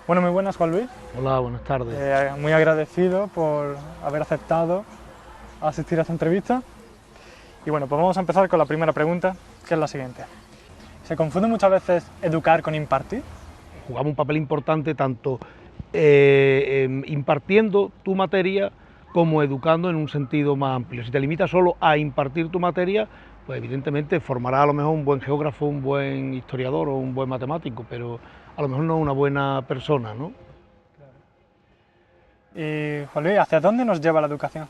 Bueno, muy buenas, Juan Luis. Hola, buenas tardes. Muy agradecido por haber aceptado asistir a esta entrevista. Y bueno, pues vamos a empezar con la primera pregunta, que es la siguiente. ¿Se confunde muchas veces educar con impartir? Jugamos un papel importante tanto impartiendo tu materia como educando en un sentido más amplio. Si te limitas solo a impartir tu materia, pues evidentemente formarás a lo mejor un buen geógrafo, un buen historiador o un buen matemático, pero a lo mejor no una buena persona, ¿no? Y Juan Luis, ¿hacia dónde nos lleva la educación?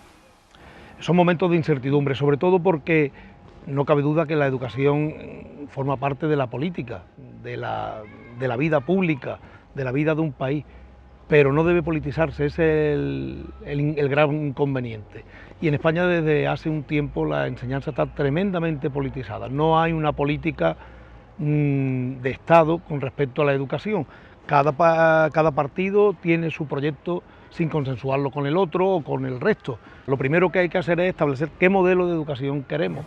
Son momentos de incertidumbre, sobre todo porque no cabe duda que la educación forma parte de la política, de la vida pública, de la vida de un país, pero no debe politizarse, ese es el gran inconveniente. Y en España desde hace un tiempo la enseñanza está tremendamente politizada, no hay una política de Estado con respecto a la educación. Cada partido tiene su proyecto sin consensuarlo con el otro o con el resto. Lo primero que hay que hacer es establecer qué modelo de educación queremos.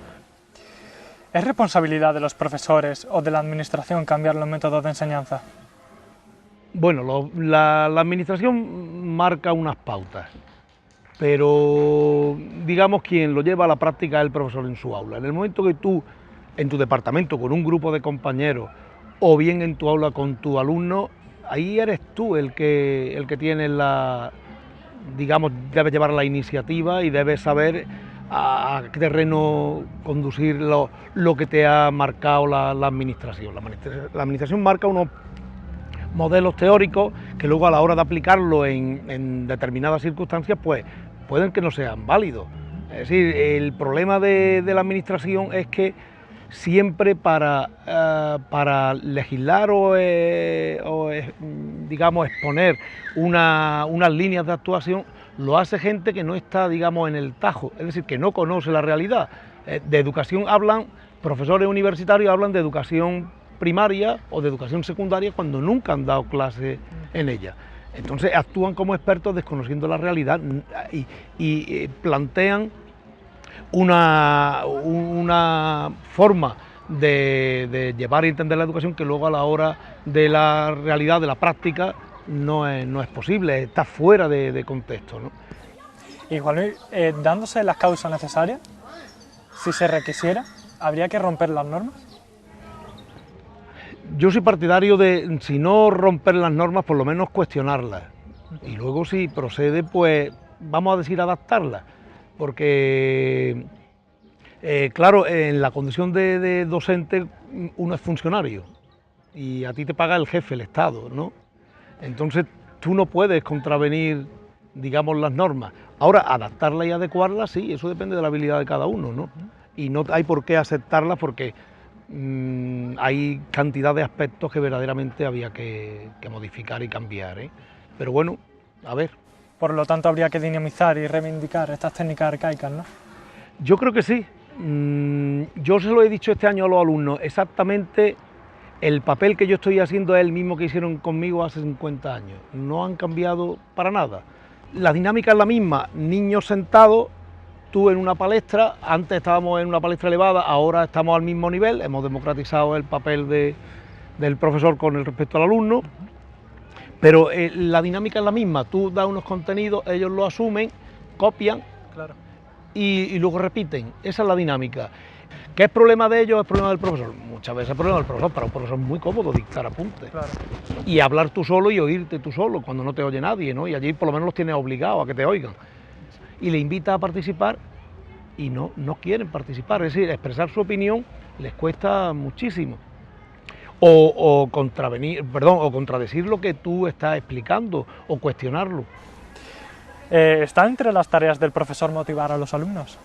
¿Es responsabilidad de los profesores o de la administración cambiar los métodos de enseñanza? Bueno, la administración marca unas pautas, pero digamos quien lo lleva a la práctica es el profesor en su aula. En el momento que tú, en tu departamento, con un grupo de compañeros, o bien en tu aula con tu alumno, ahí eres tú el que tiene digamos, debes llevar la iniciativa y debes saber a qué terreno conducir lo que te ha marcado la administración. La administración marca unos modelos teóricos que luego a la hora de aplicarlo en determinadas circunstancias pues pueden que no sean válidos. Es decir, el problema de la administración es que siempre para legislar digamos, exponer unas líneas de actuación lo hace gente que no está, digamos, en el tajo, es decir, que no conoce la realidad. De educación hablan, profesores universitarios hablan de educación primaria o de educación secundaria cuando nunca han dado clase en ella. Entonces actúan como expertos desconociendo la realidad y plantean una forma de llevar y entender la educación que luego a la hora de la realidad, de la práctica, no es posible, está fuera de contexto, ¿no? Y Juan Luis, dándose las causas necesarias, si se requisiera, ¿habría que romper las normas? Yo soy partidario de, si no romper las normas, por lo menos cuestionarlas. Y luego si procede, pues vamos a decir adaptarlas. Porque, claro, en la condición de docente uno es funcionario y a ti te paga el jefe, el Estado, ¿no? Entonces tú no puedes contravenir, digamos, las normas. Ahora, adaptarlas y adecuarlas, sí, eso depende de la habilidad de cada uno, ¿no? Y no hay por qué aceptarlas porque hay cantidad de aspectos que verdaderamente había que modificar y cambiar, ¿eh? Pero bueno, a ver. Por lo tanto, habría que dinamizar y reivindicar estas técnicas arcaicas, ¿no? Yo creo que sí. Yo se lo he dicho este año a los alumnos, exactamente el papel que yo estoy haciendo es el mismo que hicieron conmigo hace 50 años. No han cambiado para nada. La dinámica es la misma, niños sentados, tú en una palestra, antes estábamos en una palestra elevada, ahora estamos al mismo nivel, hemos democratizado el papel del profesor con respecto al alumno, pero la dinámica es la misma, tú das unos contenidos, ellos lo asumen, copian, claro, y luego repiten, esa es la dinámica. ¿Qué es problema de ellos? Es problema del profesor. Muchas veces es problema del profesor, para un profesor es muy cómodo dictar apuntes. claro. Y hablar tú solo y oírte tú solo, cuando no te oye nadie, ¿no? Y allí por lo menos los tienes obligados a que te oigan. Y le invita a participar y no quieren participar, es decir, expresar su opinión les cuesta muchísimo. O contradecir lo que tú estás explicando, o cuestionarlo. ¿Está entre las tareas del profesor motivar a los alumnos?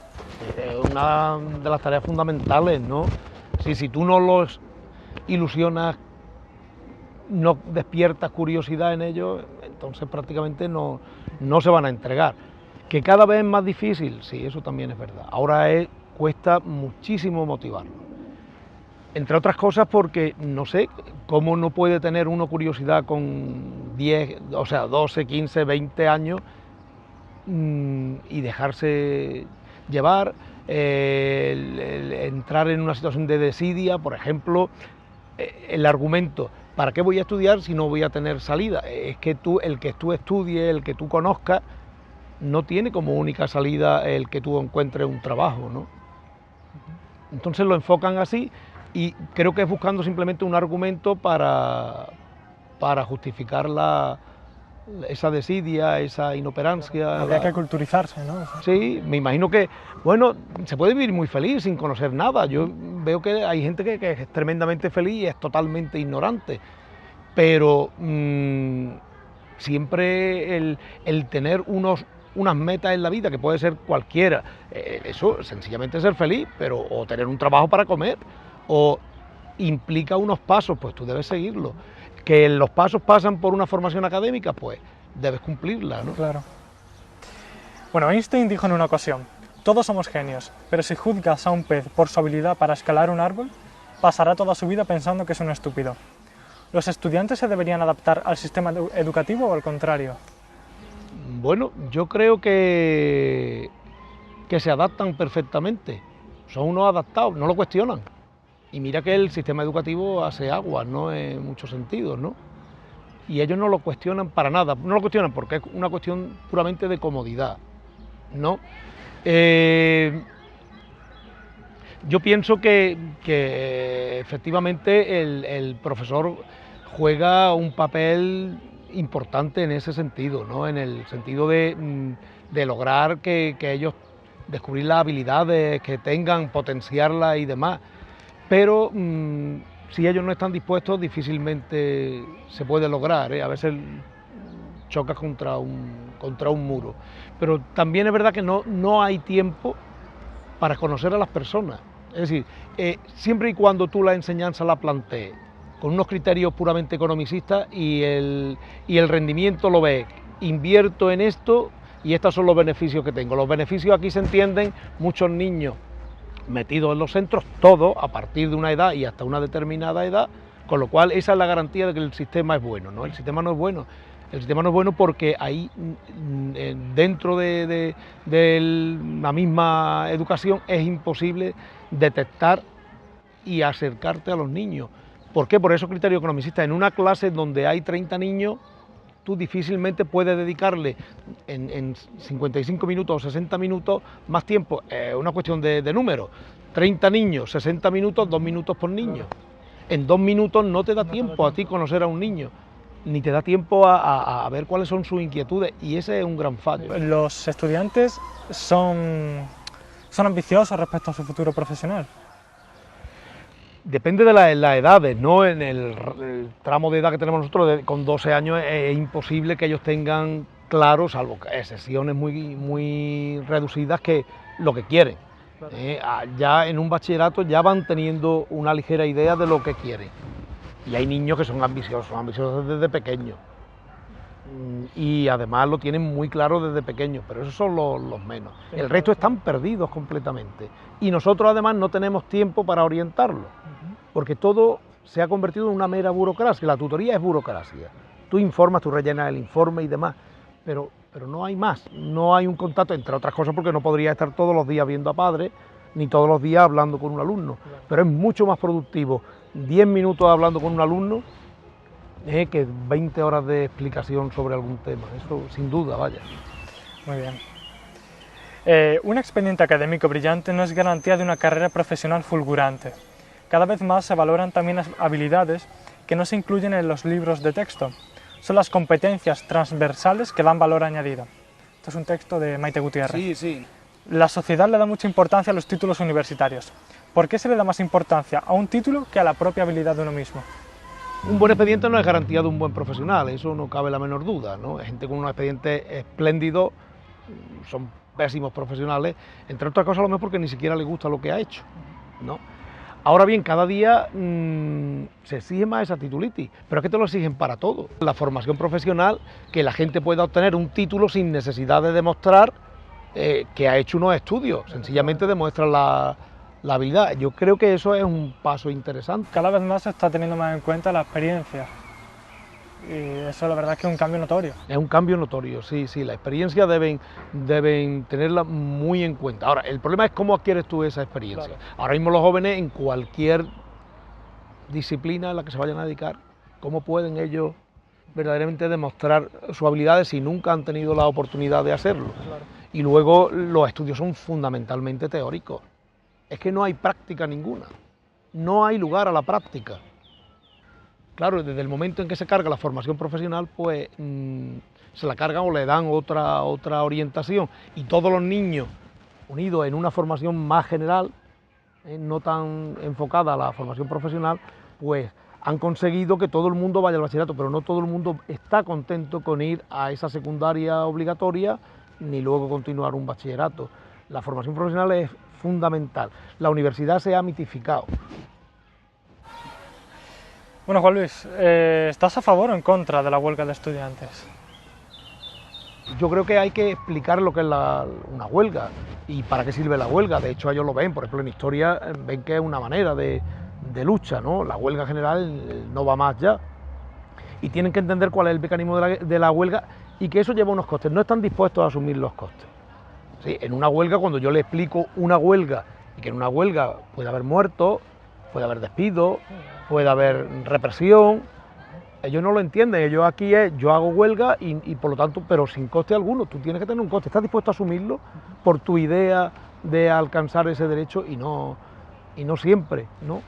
Es una de las tareas fundamentales, ¿no? Si tú no los ilusionas, no despiertas curiosidad en ellos, entonces prácticamente no se van a entregar. Que cada vez es más difícil, sí, eso también es verdad. Ahora cuesta muchísimo motivarlo. Entre otras cosas porque, no sé, cómo no puede tener uno curiosidad con 12, 15, 20 años y dejarse llevar, entrar en una situación de desidia, por ejemplo, el argumento, ¿para qué voy a estudiar si no voy a tener salida? Es que el que tú estudies, el que tú conozcas, no tiene como única salida el que tú encuentres un trabajo, ¿no? Entonces lo enfocan así y creo que es buscando simplemente un argumento para justificar esa desidia, esa inoperancia. Habría que culturizarse, ¿no? Sí, me imagino que, bueno, se puede vivir muy feliz sin conocer nada. Yo veo que hay gente que es tremendamente feliz y es totalmente ignorante, pero siempre el tener unas metas en la vida, que puede ser cualquiera, eso, sencillamente ser feliz, pero o tener un trabajo para comer, o implica unos pasos, pues tú debes seguirlos. Que los pasos pasan por una formación académica, pues debes cumplirla, ¿no? Claro. Bueno, Einstein dijo en una ocasión: todos somos genios, pero si juzgas a un pez por su habilidad para escalar un árbol, pasará toda su vida pensando que es un estúpido. ¿Los estudiantes se deberían adaptar al sistema educativo o al contrario? Bueno, yo creo que se adaptan perfectamente, son unos adaptados, no lo cuestionan. Y mira que el sistema educativo hace aguas, ¿no? En muchos sentidos, ¿no? Y ellos no lo cuestionan para nada, no lo cuestionan porque es una cuestión puramente de comodidad, ¿no? Yo pienso que efectivamente el profesor juega un papel importante en ese sentido, ¿no? En el sentido de lograr que ellos descubrir las habilidades que tengan, potenciarlas y demás. Pero si ellos no están dispuestos, difícilmente se puede lograr, ¿eh? A veces chocas contra un muro. Pero también es verdad que no hay tiempo para conocer a las personas. Es decir, siempre y cuando tú la enseñanza la plantees con unos criterios puramente economicistas y el rendimiento lo ves, invierto en esto y estos son los beneficios que tengo. Los beneficios aquí se entienden, muchos niños metidos en los centros, todos a partir de una edad y hasta una determinada edad, con lo cual esa es la garantía de que el sistema es bueno, ¿no? El sistema no es bueno. El sistema no es bueno porque ahí, dentro de la misma educación, es imposible detectar y acercarte a los niños. ¿Por qué? Por esos criterios economicistas. En una clase donde hay 30 niños, tú difícilmente puedes dedicarle en 55 minutos o 60 minutos más tiempo. Es una cuestión de números. 30 niños, 60 minutos, 2 minutos por niño. En 2 minutos no te da tiempo a ti conocer a un niño, ni te da tiempo a ver cuáles son sus inquietudes, y ese es un gran fallo. ¿Los estudiantes son ambiciosos respecto a su futuro profesional? Depende de las edades, ¿no? En el tramo de edad que tenemos nosotros, con 12 años, es imposible que ellos tengan claro, salvo excepciones muy reducidas, que lo que quieren. Ya en un bachillerato ya van teniendo una ligera idea de lo que quieren. Y hay niños que son ambiciosos desde pequeños. Y además lo tienen muy claro desde pequeños, pero esos son los menos. El resto están perdidos completamente. Y nosotros además no tenemos tiempo para orientarlos, porque todo se ha convertido en una mera burocracia. La tutoría es burocracia. Tú informas, tú rellenas el informe y demás, pero no hay más. No hay un contacto, entre otras cosas porque no podría estar todos los días viendo a padres, ni todos los días hablando con un alumno. Pero es mucho más productivo 10 minutos hablando con un alumno que 20 horas de explicación sobre algún tema, eso sin duda, vaya. Muy bien. Un expediente académico brillante no es garantía de una carrera profesional fulgurante. Cada vez más se valoran también las habilidades que no se incluyen en los libros de texto. Son las competencias transversales que dan valor añadido. Esto es un texto de Maite Gutiérrez. Sí, sí. La sociedad le da mucha importancia a los títulos universitarios. ¿Por qué se le da más importancia a un título que a la propia habilidad de uno mismo? Un buen expediente no es garantía de un buen profesional, eso no cabe la menor duda, ¿no? Hay gente con unos expedientes espléndidos, son pésimos profesionales, entre otras cosas a lo mejor porque ni siquiera le gusta lo que ha hecho, ¿no? Ahora bien, cada día se exige más esa titulitis, pero es que te lo exigen para todo. La formación profesional, que la gente pueda obtener un título sin necesidad de demostrar que ha hecho unos estudios, sencillamente demuestra la habilidad. Yo creo que eso es un paso interesante. Cada vez más se está teniendo más en cuenta la experiencia y eso la verdad es que es un cambio notorio. Es un cambio notorio, sí, la experiencia deben tenerla muy en cuenta. Ahora, el problema es cómo adquieres tú esa experiencia. Claro. Ahora mismo los jóvenes en cualquier disciplina en la que se vayan a dedicar ¿Cómo pueden ellos verdaderamente demostrar sus habilidades si nunca han tenido la oportunidad de hacerlo? Claro. Y luego los estudios son fundamentalmente teóricos. Es que no hay práctica ninguna, no hay lugar a la práctica. Claro, desde el momento en que se carga la formación profesional, pues se la cargan o le dan otra orientación, y todos los niños unidos en una formación más general, no tan enfocada a la formación profesional, pues han conseguido que todo el mundo vaya al bachillerato, pero no todo el mundo está contento con ir a esa secundaria obligatoria ni luego continuar un bachillerato. La formación profesional es fundamental. La universidad se ha mitificado. Bueno, Juan Luis, ¿estás a favor o en contra de la huelga de estudiantes? Yo creo que hay que explicar lo que es una huelga y para qué sirve la huelga. De hecho, ellos lo ven, por ejemplo, en historia ven que es una manera de lucha, ¿no? La huelga general no va más ya. Y tienen que entender cuál es el mecanismo de la huelga y que eso lleva unos costes. No están dispuestos a asumir los costes. ¿Sí? En una huelga, cuando yo le explico una huelga y que en una huelga puede haber muertos, puede haber despidos, puede haber represión, ellos no lo entienden. Ellos aquí es, yo hago huelga y por lo tanto, pero sin coste alguno. Tú tienes que tener un coste, estás dispuesto a asumirlo por tu idea de alcanzar ese derecho y no siempre, ¿no?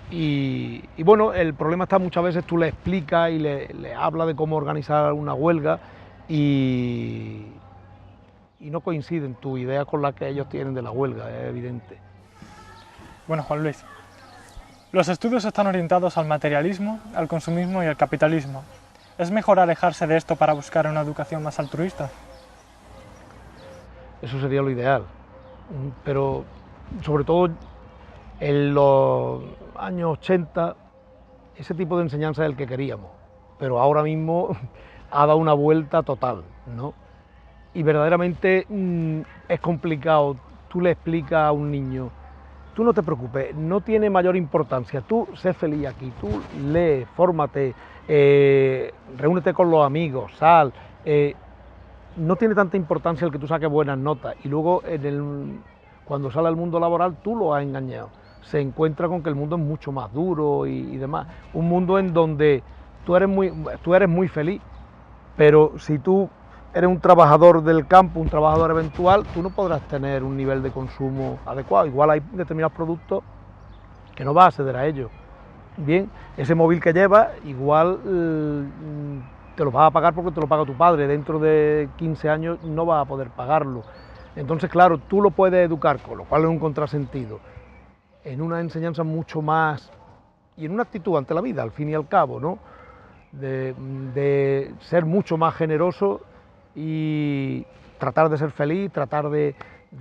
Y bueno, el problema está muchas veces tú le explicas y le hablas de cómo organizar una huelga y no coinciden tu idea con la que ellos tienen de la huelga, es evidente. Bueno, Juan Luis, los estudios están orientados al materialismo, al consumismo y al capitalismo. ¿Es mejor alejarse de esto para buscar una educación más altruista? Eso sería lo ideal, pero sobre todo en los años 80 ese tipo de enseñanza es el que queríamos, pero ahora mismo ha dado una vuelta total, ¿no? Y verdaderamente es complicado. Tú le explicas a un niño, tú no te preocupes, no tiene mayor importancia, tú sé feliz aquí, tú lee, fórmate, reúnete con los amigos, sal, no tiene tanta importancia el que tú saques buenas notas, y luego cuando sale al mundo laboral tú lo has engañado, se encuentra con que el mundo es mucho más duro y demás, un mundo en donde tú eres muy feliz, pero si tú eres un trabajador del campo, un trabajador eventual, tú no podrás tener un nivel de consumo adecuado. Igual hay determinados productos que no vas a acceder a ellos. Bien, ese móvil que llevas, igual te lo vas a pagar porque te lo paga tu padre. Dentro de 15 años no vas a poder pagarlo. Entonces, claro, tú lo puedes educar, con lo cual es un contrasentido, en una enseñanza mucho más y en una actitud ante la vida, al fin y al cabo, ¿no? De ser mucho más generoso y tratar de ser feliz, tratar de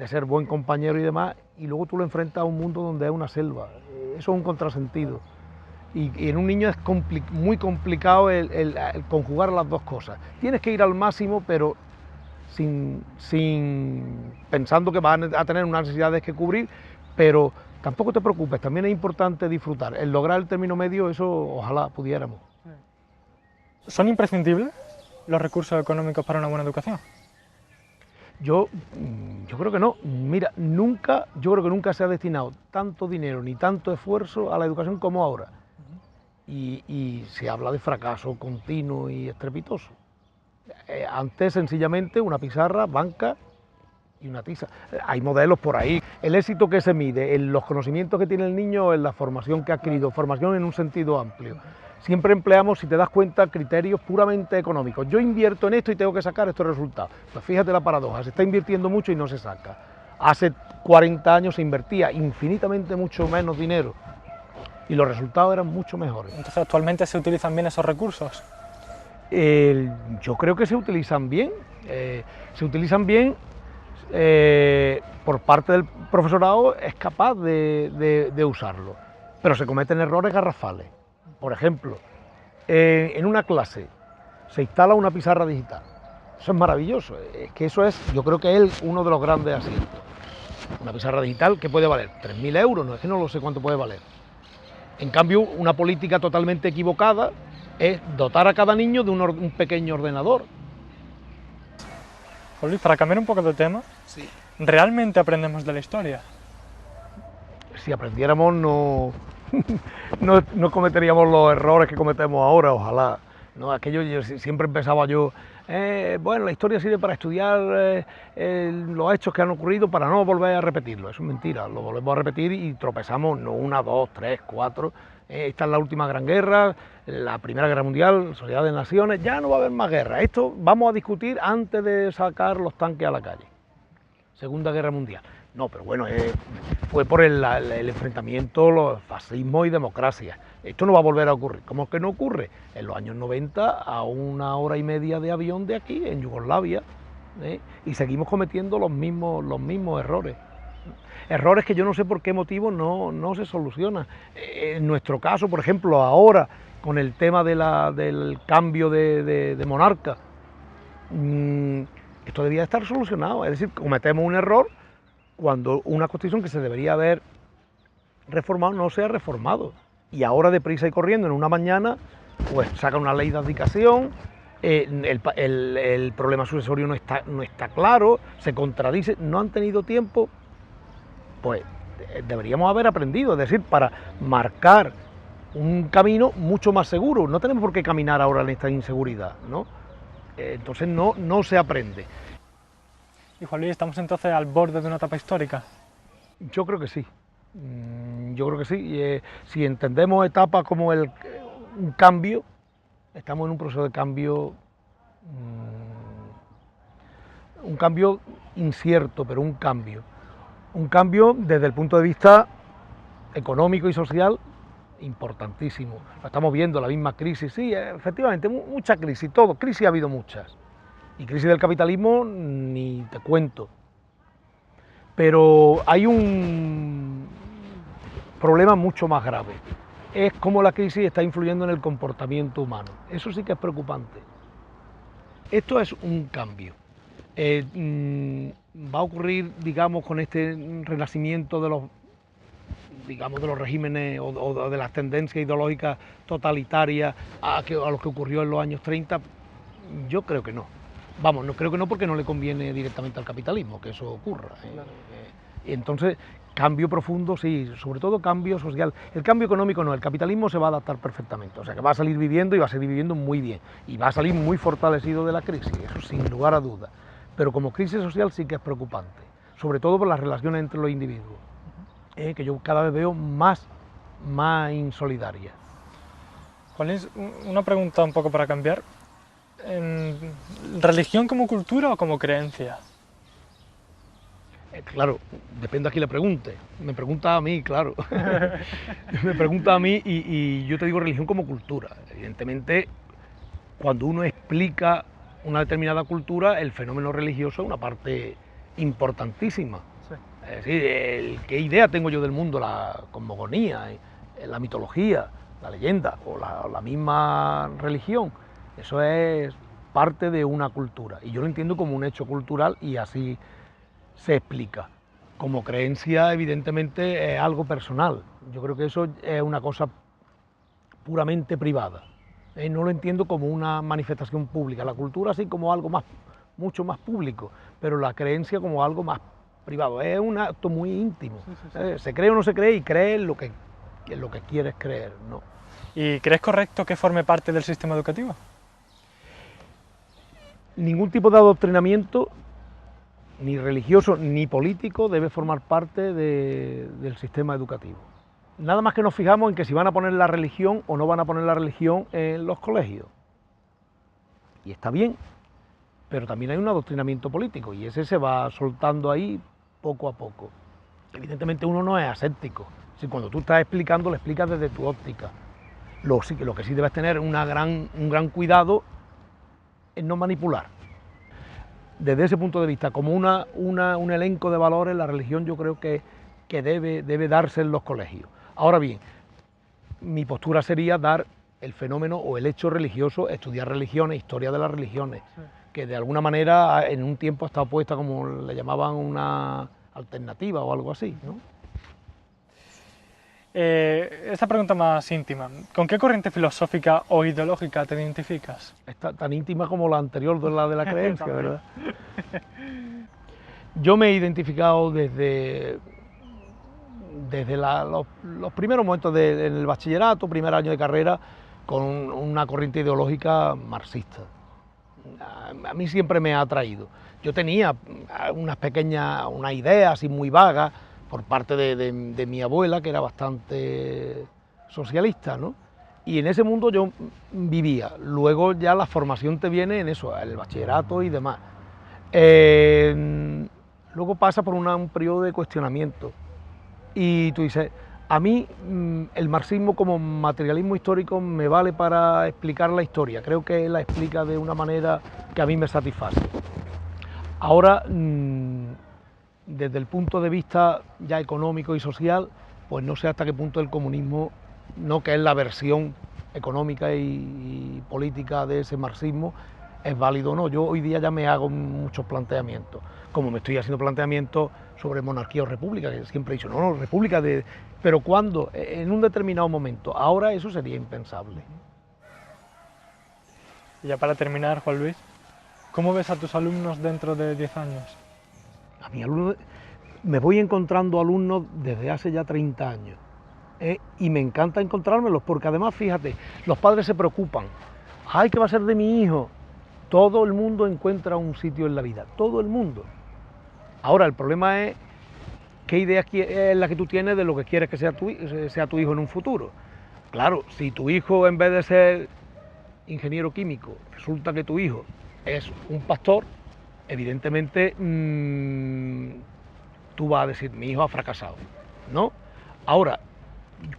ser buen compañero y demás, y luego tú lo enfrentas a un mundo donde es una selva. Eso es un contrasentido. Y en un niño es muy complicado el conjugar las dos cosas. Tienes que ir al máximo, pero pensando que vas a tener unas necesidades que cubrir, pero tampoco te preocupes, también es importante disfrutar. El lograr el término medio, eso ojalá pudiéramos. ¿Son imprescindibles los recursos económicos para una buena educación? Yo creo que no. Mira, yo creo que nunca se ha destinado tanto dinero ni tanto esfuerzo a la educación como ahora. Y se habla de fracaso continuo y estrepitoso. Antes, sencillamente, una pizarra, banca y una tiza. Hay modelos por ahí. El éxito que se mide en los conocimientos que tiene el niño, en la formación que ha adquirido, formación en un sentido amplio. Siempre empleamos, si te das cuenta, criterios puramente económicos. Yo invierto en esto y tengo que sacar estos resultados. Pues fíjate la paradoja, se está invirtiendo mucho y no se saca. Hace 40 años se invertía infinitamente mucho menos dinero y los resultados eran mucho mejores. Entonces, ¿actualmente se utilizan bien esos recursos? Yo creo que se utilizan bien. Por parte del profesorado es capaz de usarlo, pero se cometen errores garrafales. Por ejemplo, en una clase se instala una pizarra digital. Eso es maravilloso, es que eso es, yo creo que es uno de los grandes aciertos. Una pizarra digital que puede valer 3.000 euros, no es que no lo sé cuánto puede valer. En cambio, una política totalmente equivocada es dotar a cada niño de un pequeño ordenador. Luis, para cambiar un poco de tema, Sí. ¿realmente aprendemos de la historia? Si aprendiéramos no cometeríamos los errores que cometemos ahora, ojalá. ¿No? Aquello siempre empezaba yo, bueno, la historia sirve para estudiar los hechos que han ocurrido para no volver a repetirlo. Eso es mentira, lo volvemos a repetir y tropezamos no una, dos, tres, cuatro. Esta es la última gran guerra, la Primera Guerra Mundial, Sociedad de Naciones, ya no va a haber más guerra. Esto vamos a discutir antes de sacar los tanques a la calle. Segunda Guerra Mundial. No, pero bueno, fue por el enfrentamiento, los fascismo y democracia. Esto no va a volver a ocurrir. ¿Cómo es que no ocurre? En los años 90, a 1 hora y media de avión de aquí, en Yugoslavia, y seguimos cometiendo los mismos errores. Errores que yo no sé por qué motivo no se solucionan. En nuestro caso, por ejemplo, ahora, con el tema del cambio de monarca, esto debía estar solucionado. Es decir, cometemos un error cuando una constitución que se debería haber reformado no se ha reformado. Y ahora deprisa y corriendo, en una mañana, pues sacan una ley de abdicación, el problema sucesorio no está claro, se contradice, no han tenido tiempo, pues deberíamos haber aprendido, es decir, para marcar un camino mucho más seguro. No tenemos por qué caminar ahora en esta inseguridad, ¿no? Entonces no se aprende. Y Juan Luis, ¿estamos entonces al borde de una etapa histórica? Yo creo que sí. Yo creo que sí. Si entendemos etapas como un cambio, estamos en un proceso de cambio, un cambio incierto, pero un cambio. Un cambio desde el punto de vista económico y social importantísimo. Lo estamos viendo, la misma crisis, sí, efectivamente, mucha crisis, crisis ha habido muchas. Y crisis del capitalismo ni te cuento. Pero hay un problema mucho más grave. Es cómo la crisis está influyendo en el comportamiento humano. Eso sí que es preocupante. Esto es un cambio. Va a ocurrir, digamos, con este renacimiento de los regímenes o de las tendencias ideológicas totalitarias a lo que ocurrió en los años 30. Yo creo que no. Vamos, no creo que no, porque no le conviene directamente al capitalismo que eso ocurra. Claro. Entonces, cambio profundo, sí, sobre todo cambio social. El cambio económico no, el capitalismo se va a adaptar perfectamente, o sea que va a salir viviendo y va a seguir viviendo muy bien, y va a salir muy fortalecido de la crisis, eso sin lugar a dudas. Pero como crisis social sí que es preocupante, sobre todo por las relaciones entre los individuos, que yo cada vez veo más insolidarias. Juan Luis, una pregunta un poco para cambiar. ¿Religión como cultura o como creencia? Claro, depende a quién le pregunte. Me pregunta a mí, claro. Me pregunta a mí y yo te digo religión como cultura. Evidentemente, cuando uno explica una determinada cultura, el fenómeno religioso es una parte importantísima. Sí. Es decir, qué idea tengo yo del mundo, la cosmogonía, la mitología, la leyenda o la misma religión. Eso es parte de una cultura y yo lo entiendo como un hecho cultural y así se explica. Como creencia, evidentemente, es algo personal. Yo creo que eso es una cosa puramente privada. No lo entiendo como una manifestación pública. La cultura sí como algo mucho más público, pero la creencia como algo más privado. Es un acto muy íntimo. Sí. Se cree o no se cree y cree en lo que quieres creer, ¿no? ¿Y crees correcto que forme parte del sistema educativo? Ningún tipo de adoctrinamiento, ni religioso ni político, debe formar parte del sistema educativo. Nada más que nos fijamos en que si van a poner la religión o no van a poner la religión en los colegios. Y está bien, pero también hay un adoctrinamiento político y ese se va soltando ahí poco a poco. Evidentemente uno no es aséptico. Si cuando tú estás explicando, lo explicas desde tu óptica. Lo que sí debes tener un gran cuidado es no manipular. Desde ese punto de vista, como un elenco de valores, la religión yo creo que debe darse en los colegios. Ahora bien, mi postura sería dar el fenómeno o el hecho religioso, estudiar religiones, historia de las religiones, sí, que de alguna manera en un tiempo ha estado puesta como le llamaban una alternativa o algo así, ¿no? Esta pregunta más íntima, ¿con qué corriente filosófica o ideológica te identificas? Está tan íntima como la anterior, la de la creencia, ¿verdad? Yo me he identificado desde desde los primeros momentos en el bachillerato, primer año de carrera, con una corriente ideológica marxista. A mí siempre me ha atraído. Yo tenía una idea así muy vaga por parte de mi abuela, que era bastante socialista, ¿no? Y en ese mundo yo vivía. Luego ya la formación te viene en eso, el bachillerato y demás. Luego pasa por un periodo de cuestionamiento. Y tú dices, a mí el marxismo como materialismo histórico me vale para explicar la historia. Creo que la explica de una manera que a mí me satisface. Ahora, desde el punto de vista ya económico y social, pues no sé hasta qué punto el comunismo, no que es la versión económica y política de ese marxismo, es válido o no. Yo hoy día ya me hago muchos planteamientos, como me estoy haciendo planteamientos sobre monarquía o república, que siempre he dicho, no, república, pero ¿cuándo? En un determinado momento. Ahora eso sería impensable. Y ya para terminar, Juan Luis, ¿cómo ves a tus alumnos dentro de 10 años? A mis alumnos, me voy encontrando alumnos desde hace ya 30 años. Y me encanta encontrármelos, porque además, fíjate, los padres se preocupan. ¡Ay, qué va a ser de mi hijo! Todo el mundo encuentra un sitio en la vida, todo el mundo. Ahora, el problema es qué idea es la que tú tienes de lo que quieres que sea tu hijo en un futuro. Claro, si tu hijo, en vez de ser ingeniero químico, resulta que tu hijo es un pastor, evidentemente tú vas a decir, mi hijo ha fracasado, ¿no? Ahora,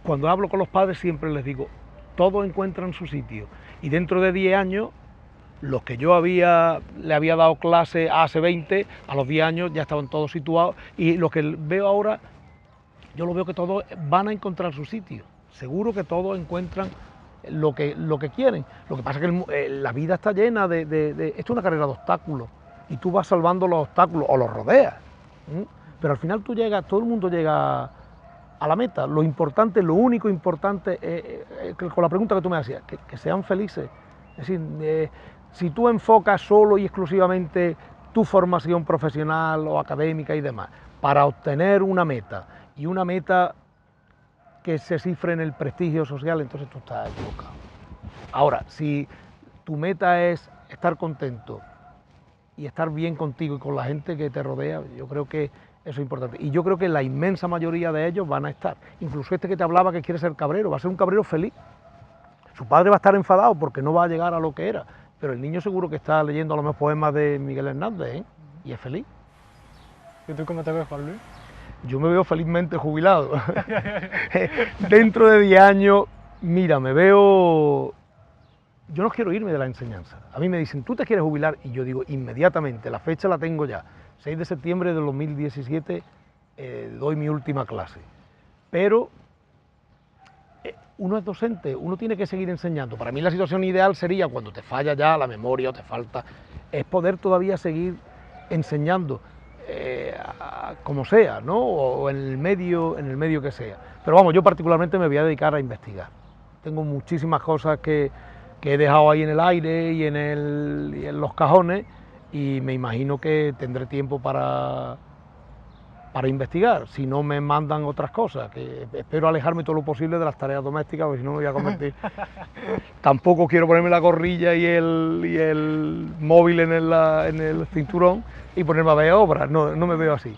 cuando hablo con los padres siempre les digo, todos encuentran su sitio, y dentro de 10 años, los que yo le había dado clase hace 20, a los 10 años ya estaban todos situados, y los que veo ahora, yo lo veo que todos van a encontrar su sitio, seguro que todos encuentran lo que quieren. Lo que pasa es que la vida está llena esto es una carrera de obstáculos, y tú vas salvando los obstáculos, o los rodeas, pero al final todo el mundo llega a la meta. Lo único importante, con la pregunta que tú me hacías, que sean felices. Es decir, si tú enfocas solo y exclusivamente tu formación profesional o académica y demás para obtener una meta, y una meta que se cifre en el prestigio social, entonces tú estás equivocado. Ahora, si tu meta es estar contento y estar bien contigo y con la gente que te rodea, yo creo que eso es importante. Y yo creo que la inmensa mayoría de ellos van a estar. Incluso este que te hablaba que quiere ser cabrero, va a ser un cabrero feliz. Su padre va a estar enfadado porque no va a llegar a lo que era, pero el niño seguro que está leyendo a lo mejor poemas de Miguel Hernández, y es feliz. ¿Y tú cómo te ves, Juan Luis? Yo me veo felizmente jubilado. Dentro de 10 años, mira, me veo... Yo no quiero irme de la enseñanza. A mí me dicen, ¿tú te quieres jubilar? Y yo digo, inmediatamente, la fecha la tengo ya. 6 de septiembre de 2017 doy mi última clase. Pero uno es docente, uno tiene que seguir enseñando. Para mí la situación ideal sería, cuando te falla ya la memoria o te falta, es poder todavía seguir enseñando, como sea, ¿no? O en el medio que sea. Pero vamos, yo particularmente me voy a dedicar a investigar. Tengo muchísimas cosas que he dejado ahí en el aire y en los cajones, y me imagino que tendré tiempo para investigar, si no me mandan otras cosas, que espero alejarme todo lo posible de las tareas domésticas, porque si no me voy a convertir. Tampoco quiero ponerme la gorrilla y el móvil en el cinturón y ponerme a ver obras, no me veo así.